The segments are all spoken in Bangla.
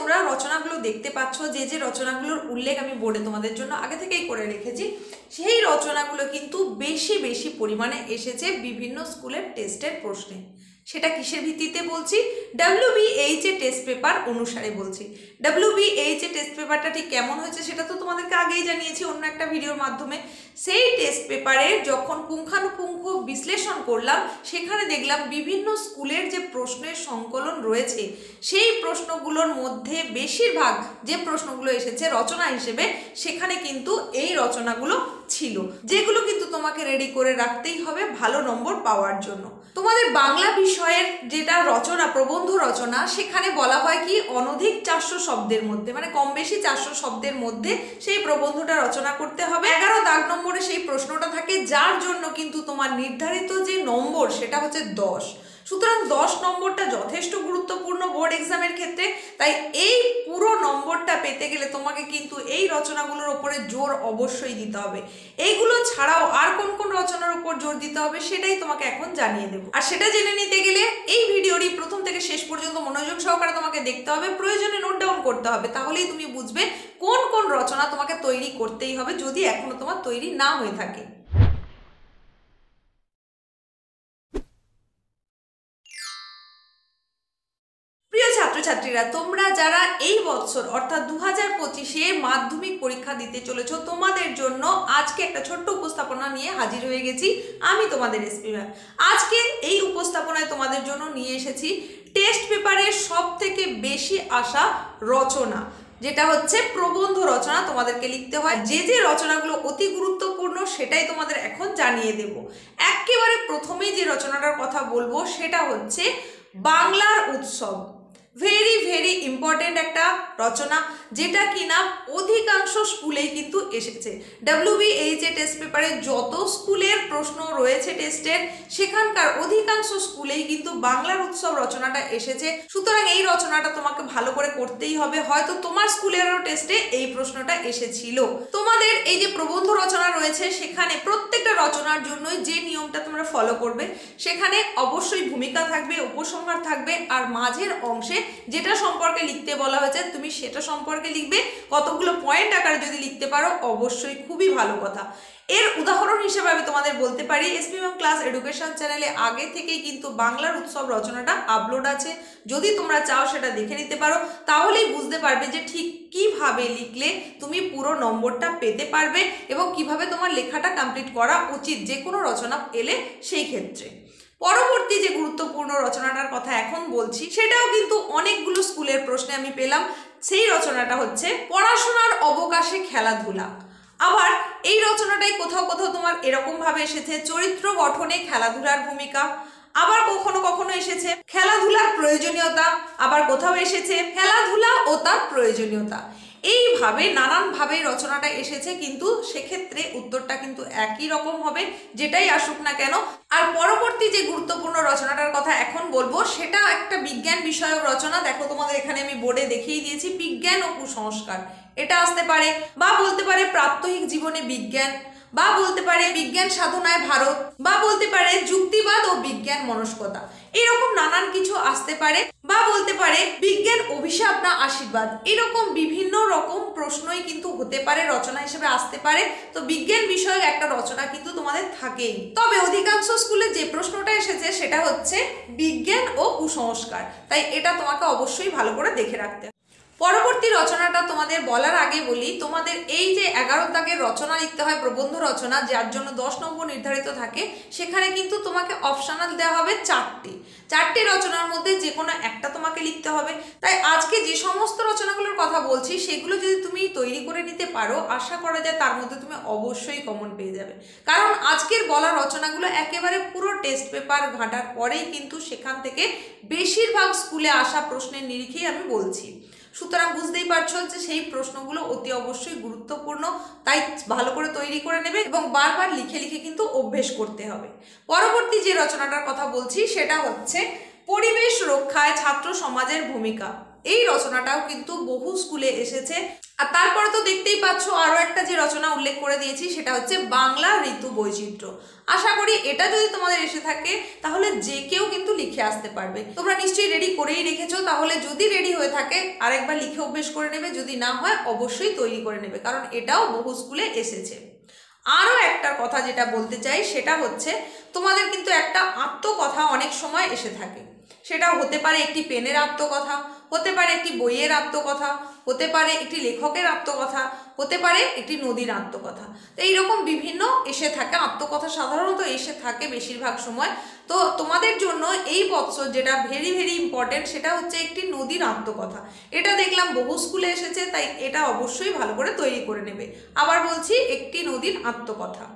তোমরা রচনাগুলো দেখতে পাচ্ছ, যে রচনাগুলোর উল্লেখ আমি বোর্ডে তোমাদের জন্য আগে থেকেই করে রেখেছি, সেই রচনাগুলো কিন্তু বেশি বেশি পরিমাণে এসেছে বিভিন্ন স্কুলের টেস্টের প্রশ্নে। সেটা কিসের ভিত্তিতে বলছি? WBH এর টেস্ট পেপার অনুসারে বলছি। WBH এর টেস্ট পেপারটা ঠিক কেমন হয়েছে সেটা তো তোমাদেরকে আগেই জানিয়েছি অন্য একটা ভিডিওর মাধ্যমে। সেই টেস্ট পেপারের যখন পুঙ্খানুপুঙ্খ বিশ্লেষণ করলাম, সেখানে দেখলাম বিভিন্ন স্কুলের যে প্রশ্নের সংকলন রয়েছে, সেই প্রশ্নগুলোর মধ্যে বেশিরভাগ যে প্রশ্নগুলো এসেছে রচনা হিসেবে, সেখানে কিন্তু এই রচনাগুলো ছিল, যেগুলো কিন্তু তোমাকে রেডি করে রাখতেই হবে ভালো নম্বর পাওয়ার জন্য। তোমাদের বাংলা বিষয়ের যেটা রচনা, প্রবন্ধ রচনা, সেখানে বলা হয় কি অনধিক 400 শব্দের মধ্যে, মানে কম বেশি 400 শব্দের মধ্যে সেই প্রবন্ধটা রচনা করতে হবে। 11 দাগ নম্বরে সেই প্রশ্নটা থাকে, যার জন্য কিন্তু তোমার নির্ধারিত যে নম্বর সেটা হচ্ছে 10। সুতরাং 10 নম্বরটা যথেষ্ট গুরুত্বপূর্ণ বোর্ড এক্সামের ক্ষেত্রে। তাই এই পুরো নম্বরটা পেতে গেলে তোমাকে কিন্তু এই রচনাগুলোর উপরে জোর অবশ্যই দিতে হবে। এইগুলো ছাড়াও আর কোন কোন রচনার উপর জোর দিতে হবে সেটাই তোমাকে এখন জানিয়ে দেবো। আর সেটা জেনে নিতে গেলে এই ভিডিওটি প্রথম থেকে শেষ পর্যন্ত মনোযোগ সহকারে তোমাকে দেখতে হবে, প্রয়োজনে নোট ডাউন করতে হবে, তাহলেই তুমি বুঝবে কোন কোন রচনা তোমাকে তৈরি করতেই হবে যদি এখনো তোমার তৈরি না হয়ে থাকে। ছাত্রছাত্রীরা, তোমরা যারা এই বছর অর্থাৎ 2025-এ মাধ্যমিক পরীক্ষা দিতে চলেছো, তোমাদের জন্য আজকে একটা ছোট্ট উপস্থাপনা নিয়ে হাজির হয়ে গেছি আমি, তোমাদের এসপি ম্যাম। আজকে এই উপস্থাপনায় তোমাদের জন্য নিয়ে এসেছি টেস্ট পেপারের সব থেকে বেশি আসা রচনা, যেটা হচ্ছে প্রবন্ধ রচনা। তোমাদেরকে লিখতে হয় যে রচনাগুলো অতি গুরুত্বপূর্ণ, সেটাই তোমাদের এখন জানিয়ে দেব। একেবারে প্রথমেই যে রচনাটার কথা বলবো সেটা হচ্ছে বাংলার উৎসব। ভেরি ভেরি ইম্পর্টেন্ট একটা রচনা, যেটা কিনা অধিকাংশ স্কুলেই কিন্তু এসেছে। WBH টেস্ট পেপারে যত স্কুলের প্রশ্ন রয়েছে টেস্টের, সেখানকার অধিকাংশ স্কুলেই কিন্তু বাংলার উৎসব রচনাটা এসেছে। সুতরাং এই রচনাটা তোমাকে ভালো করে করতেই হবে। হয়তো তোমার স্কুলেরও টেস্টে এই প্রশ্নটা এসেছিল। তোমাদের এই যে প্রবন্ধ রচনা রয়েছে, সেখানে প্রত্যেকটা রচনার জন্যই যে নিয়মটা তোমরা ফলো করবে, সেখানে অবশ্যই ভূমিকা থাকবে, উপসংহার থাকবে, আর মাঝের অংশে যেটা সম্পর্কে লিখতে বলা হয়েছে তুমি সেটা সম্পর্কে লিখবে। কতগুলো পয়েন্ট আকারে যদি লিখতে পারো অবশ্যই খুবই ভালো কথা। এর উদাহরণ হিসেবে আমি তোমাদের বলতে পারি, এসপি ম্যাম ক্লাস এডুকেশন চ্যানেলে আগে থেকেই কিন্তু বাংলার উৎসব রচনাটা আপলোড আছে। যদি তোমরা চাও সেটা দেখে নিতে পারো, তাহলেই বুঝতে পারবে যে ঠিক কিভাবে লিখলে তুমি পুরো নম্বরটা পেতে পারবে এবং কিভাবে তোমার লেখাটা কমপ্লিট করা উচিত যে কোনো রচনা এলে সেই ক্ষেত্রে। পরবর্তী যে গুরুত্বপূর্ণ রচনাটার কথা এখন বলছি, সেটাও কিন্তু অনেকগুলো স্কুলের প্রশ্নে আমি পেলাম। সেই রচনাটা হচ্ছে পড়াশোনার অবকাশে খেলাধুলা। আবার এই রচনাটাই কোথাও কোথাও তোমার এরকম ভাবে এসেছে চরিত্র গঠনে খেলাধুলার ভূমিকা, আবার কখনো কখনো এসেছে খেলাধুলার প্রয়োজনীয়তা, আবার কোথাও এসেছে খেলাধুলা ও তার প্রয়োজনীয়তা। এইভাবে নানানভাবে রচনাটা এসেছে, কিন্তু সেক্ষেত্রে উত্তরটা কিন্তু একই রকম হবে যেটাই আসুক না কেন। আর পরবর্তী যে গুরুত্বপূর্ণ রচনাটার কথা এখন বলবো, সেটা একটা বিজ্ঞান বিষয়ক রচনা। দেখো তোমাদের এখানে আমি বোর্ডে দেখিয়ে দিয়েছি, বিজ্ঞান ও কুসংস্কার এটা আসতে পারে, বা বলতে পারে প্রাত্যহিক জীবনে বিজ্ঞান, বা বলতে পারে বিজ্ঞান সাধনায় ভারত, বা বলতে পারে যুক্তিবাদ ও বিজ্ঞান মনস্কতা। এরকম নানান কিছু আসতে পারে, বা বলতে পারে বিজ্ঞান অভিশাপ না আশীর্বাদ। এরকম বিভিন্ন রকম প্রশ্নই কিন্তু হতে পারে, রচনা হিসেবে আসতে পারে। তো বিজ্ঞান বিষয়ক একটা রচনা কিন্তু তোমাদের থাকেই। তবে অধিকাংশ স্কুলে যে প্রশ্নটা এসেছে সেটা হচ্ছে বিজ্ঞান ও কুসংস্কার, তাই এটা তোমাকে অবশ্যই ভালো করে দেখে রাখতে হবে। পরবর্তী রচনাটা তোমাদের বলার আগে বলি, তোমাদের এই যে 11 দাগের রচনা লিখতে হয়, প্রবন্ধ রচনা, যার জন্য 10 নম্বর নির্ধারিত থাকে, সেখানে কিন্তু তোমাকে অপশনাল দেওয়া হবে 4টি রচনার মধ্যে যে কোনো একটা তোমাকে লিখতে হবে। তাই আজকে যে সমস্ত রচনাগুলোর কথা বলছি, সেগুলো যদি তুমি তৈরি করে নিতে পারো, আশা করা যায় তার মধ্যে তুমি অবশ্যই কমন পেয়ে যাবে। কারণ আজকের বলা রচনাগুলো একেবারে পুরো টেস্ট পেপার ঘাঁটার পরেই কিন্তু সেখান থেকে বেশিরভাগ স্কুলে আসা প্রশ্নের নিরিখেই আমি বলছি। সুতরাং বুঝতেই পারছো যে সেই প্রশ্নগুলো অতি অবশ্যই গুরুত্বপূর্ণ, তাই ভালো করে তৈরি করে নেবে এবং বারবার লিখে লিখে কিন্তু অভ্যেস করতে হবে। পরবর্তী যে রচনাটার কথা বলছি সেটা হচ্ছে পরিবেশ রক্ষায় ছাত্র সমাজের ভূমিকা। এই রচনাটাও কিন্তু বহু স্কুলে এসেছে। আর তারপরে তো দেখতেই পাচ্ছ আরো একটা যে রচনা উল্লেখ করে দিয়েছি সেটা হচ্ছে বাংলা ঋতু বৈচিত্র্য। আশা করি এটা যদি তোমাদের এসে থাকে তাহলে যে কেউ কিন্তু লিখে আসতে পারবে। তোমরা নিশ্চয়ই রেডি করেই রেখেছো, তাহলে যদি রেডি হয়ে থাকে আরেকবার লিখে অভ্যেস করে নেবে, যদি না হয় অবশ্যই তৈরি করে নেবে, কারণ এটাও বহু স্কুলে এসেছে। আরও একটা কথা যেটা বলতে চাই সেটা হচ্ছে তোমাদের কিন্তু একটা আত্মকথা অনেক সময় এসে থাকে। সেটা হতে পারে একটি পেনের আত্মকথা, হতে পারে একটি বইয়ের আত্মকথা, হতে পারে একটি লেখকের আত্মকথা, হতে পারে একটি নদীর আত্মকথা। তো এইরকম বিভিন্ন এসে থাকে আত্মকথা, সাধারণত এসে থাকে বেশিরভাগ সময়। তো তোমাদের জন্য এই বছর যেটা ভেরি ভেরি ইম্পর্টেন্ট সেটা হচ্ছে একটি নদীর আত্মকথা। এটা দেখলাম বহু স্কুলে এসেছে, তাই এটা অবশ্যই ভালো করে তৈরি করে নেবে। আবার বলছি, একটি নদীর আত্মকথা।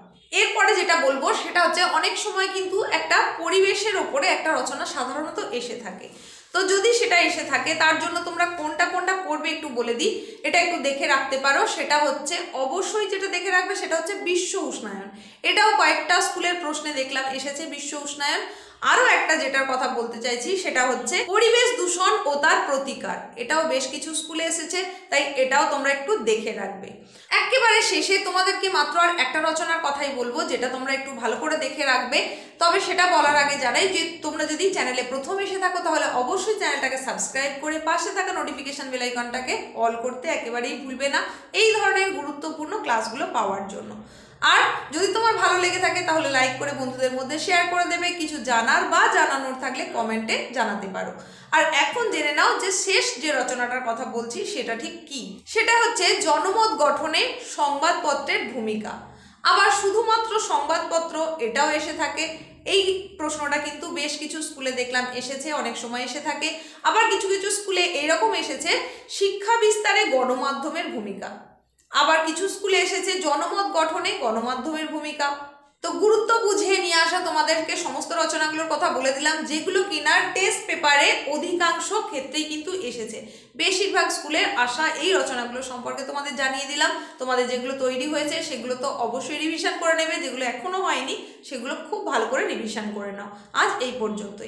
এরপরে যেটা বলবো সেটা হচ্ছে অনেক সময় কিন্তু একটা পরিবেশের ওপরে একটা রচনা সাধারণত এসে থাকে। তো যদি সেটা এসে থাকে তার জন্য তোমরা কোনটা কোনটা করবে একটু বলে দিই, এটা একটু দেখে রাখতে পারো। সেটা হচ্ছে অবশ্যই যেটা দেখে রাখবে সেটা হচ্ছে বিশ্ব উষ্ণায়ন। এটাও কয়েকটা স্কুলের প্রশ্নে দেখলাম এসেছে বিশ্ব উষ্ণায়ন। আরও একটা যেটার কথা বলতে চাইছি সেটা হচ্ছে পরিবেশ দূষণ ও তার প্রতিকার। এটাও বেশ কিছু স্কুলে এসেছে, তাই এটাও তোমরা একটু দেখে রাখবে। একেবারে শেষে তোমাদেরকে মাত্র আর একটা রচনার কথাই বলবো যেটা তোমরা একটু ভালো করে দেখে রাখবে। তবে সেটা বলার আগে জানাই যে তোমরা যদি চ্যানেলে প্রথম এসে থাকো তাহলে অবশ্যই চ্যানেলটাকে সাবস্ক্রাইব করে পাশে থাকা নোটিফিকেশন বেল আইকনটাকে অল করতে একেবারেই ভুলবে না, এই ধরনের গুরুত্বপূর্ণ ক্লাসগুলো পাওয়ার জন্য। আর যদি তোমার ভালো লেগে থাকে তাহলে লাইক করে বন্ধুদের মধ্যে শেয়ার করে দেবে। কিছু জানার বা জানানোর থাকলে কমেন্টে জানাতে পারো। আর এখন জেনে নাও যে শেষ যে রচনাটার কথা বলছি সেটা ঠিক কি। সেটা হচ্ছে জনমত গঠনে সংবাদপত্রের ভূমিকা। আবার শুধুমাত্র সংবাদপত্র এটাও এসে থাকে। এই প্রশ্নটা কিন্তু বেশ কিছু স্কুলে দেখলাম এসেছে, অনেক সময় এসে থাকে। আবার কিছু কিছু স্কুলে এইরকম এসেছে শিক্ষা বিস্তারে গণমাধ্যমের ভূমিকা। আবার কিছু স্কুলে এসেছে জনমত গঠনে গণমাধ্যমের ভূমিকা। তো গুরুত্ব বুঝিয়ে নিয়ে আসা তোমাদেরকে সমস্ত রচনাগুলোর কথা বলে দিলাম, যেগুলো কিনা টেস্ট পেপারে অধিকাংশ ক্ষেত্রেই কিন্তু এসেছে। বেশিরভাগ স্কুলের আসা এই রচনাগুলো সম্পর্কে তোমাদের জানিয়ে দিলাম। তোমাদের যেগুলো তৈরি হয়েছে সেগুলো তো অবশ্যই রিভিশন করে নেবে, যেগুলো এখনো হয়নি সেগুলো খুব ভালো করে রিভিশন করে নাও। আজ এই পর্যন্তই।